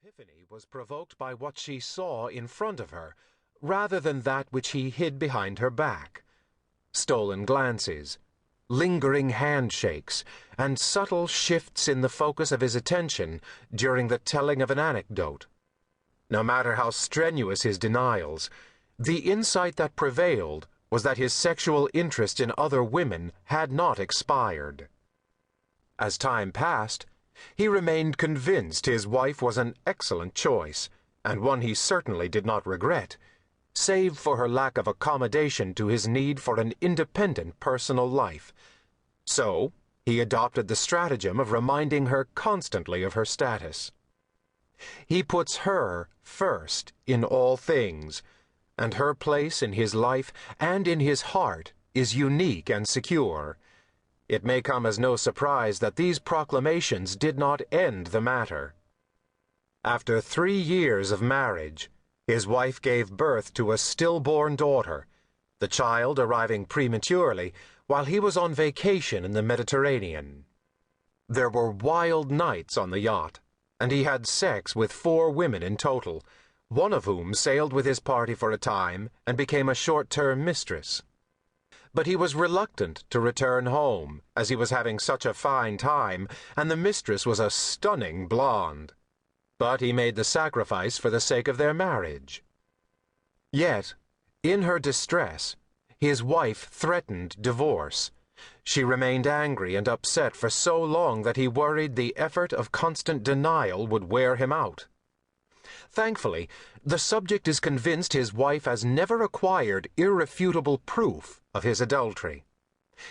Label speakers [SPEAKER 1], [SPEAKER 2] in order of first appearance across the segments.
[SPEAKER 1] epiphany was provoked by what she saw in front of her, rather than that which he hid behind her back. Stolen glances, lingering handshakes, and subtle shifts in the focus of his attention during the telling of an anecdote. No matter how strenuous his denials, the insight that prevailed was that his sexual interest in other women had not expired. As time passed, he remained convinced his wife was an excellent choice, and one he certainly did not regret, save for her lack of accommodation to his need for an independent personal life. So, he adopted the stratagem of reminding her constantly of her status. He puts her first in all things, and her place in his life and in his heart is unique and secure. It may come as no surprise that these proclamations did not end the matter. After 3 years of marriage, his wife gave birth to a stillborn daughter, the child arriving prematurely while he was on vacation in the Mediterranean. There were wild nights on the yacht, and he had sex with 4 women in total, one of whom sailed with his party for a time and became a short-term mistress. But he was reluctant to return home, as he was having such a fine time, and the mistress was a stunning blonde. But he made the sacrifice for the sake of their marriage. Yet, in her distress, his wife threatened divorce. She remained angry and upset for so long that he worried the effort of constant denial would wear him out. Thankfully, the subject is convinced his wife has never acquired irrefutable proof of his adultery.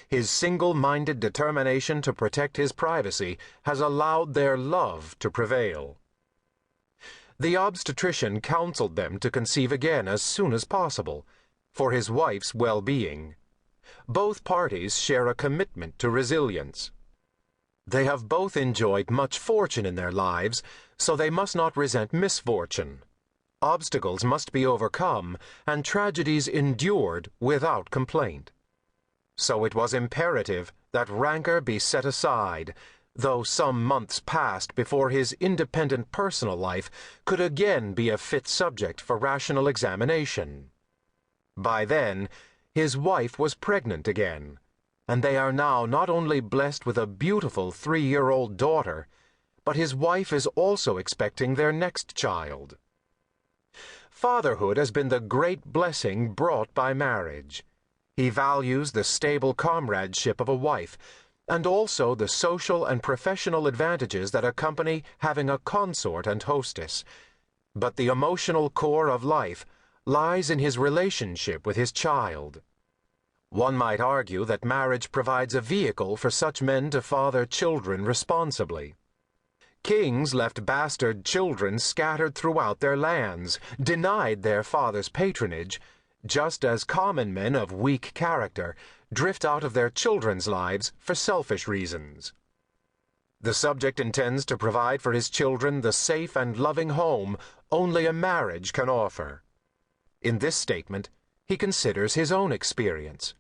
[SPEAKER 1] His single-minded determination to protect his privacy has allowed their love to prevail. The obstetrician counseled them to conceive again as soon as possible, for his wife's well-being. Both parties share a commitment to resilience. They have both enjoyed much fortune in their lives, so they must not resent misfortune. Obstacles must be overcome, and tragedies endured without complaint. So it was imperative that rancor be set aside, though some months passed before his independent personal life could again be a fit subject for rational examination. By then, his wife was pregnant again, and they are now not only blessed with a beautiful 3-year-old daughter, but his wife is also expecting their next child. Fatherhood has been the great blessing brought by marriage. He values the stable comradeship of a wife, and also the social and professional advantages that accompany having a consort and hostess. But the emotional core of life lies in his relationship with his child. One might argue that marriage provides a vehicle for such men to father children responsibly. Kings left bastard children scattered throughout their lands, denied their father's patronage, just as common men of weak character drift out of their children's lives for selfish reasons. The subject intends to provide for his children the safe and loving home only a marriage can offer. In this statement, he considers his own experience.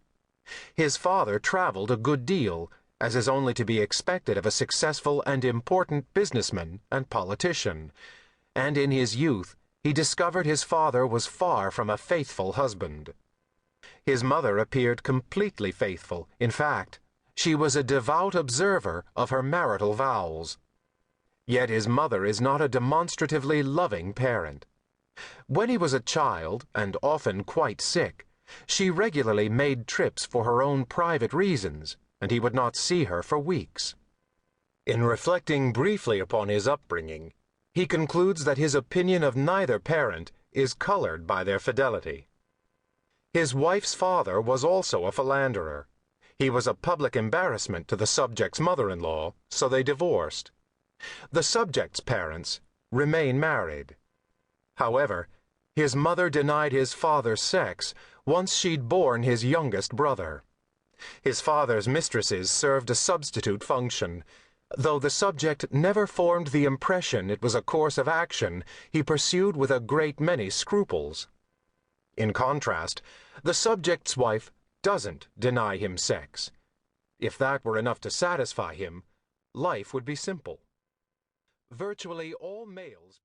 [SPEAKER 1] His father traveled a good deal, as is only to be expected of a successful and important businessman and politician, and in his youth he discovered his father was far from a faithful husband. His mother appeared completely faithful. In fact, she was a devout observer of her marital vows. Yet his mother is not a demonstratively loving parent. When he was a child, and often quite sick, she regularly made trips for her own private reasons, and he would not see her for weeks. In reflecting briefly upon his upbringing, he concludes that his opinion of neither parent is colored by their fidelity. His wife's father was also a philanderer. He was a public embarrassment to the subject's mother-in-law, so they divorced. The subject's parents remain married. However, his mother denied his father sex once she'd borne his youngest brother. His father's mistresses served a substitute function. Though the subject never formed the impression it was a course of action he pursued with a great many scruples. In contrast, the subject's wife doesn't deny him sex. If that were enough to satisfy him, life would be simple. Virtually all males possess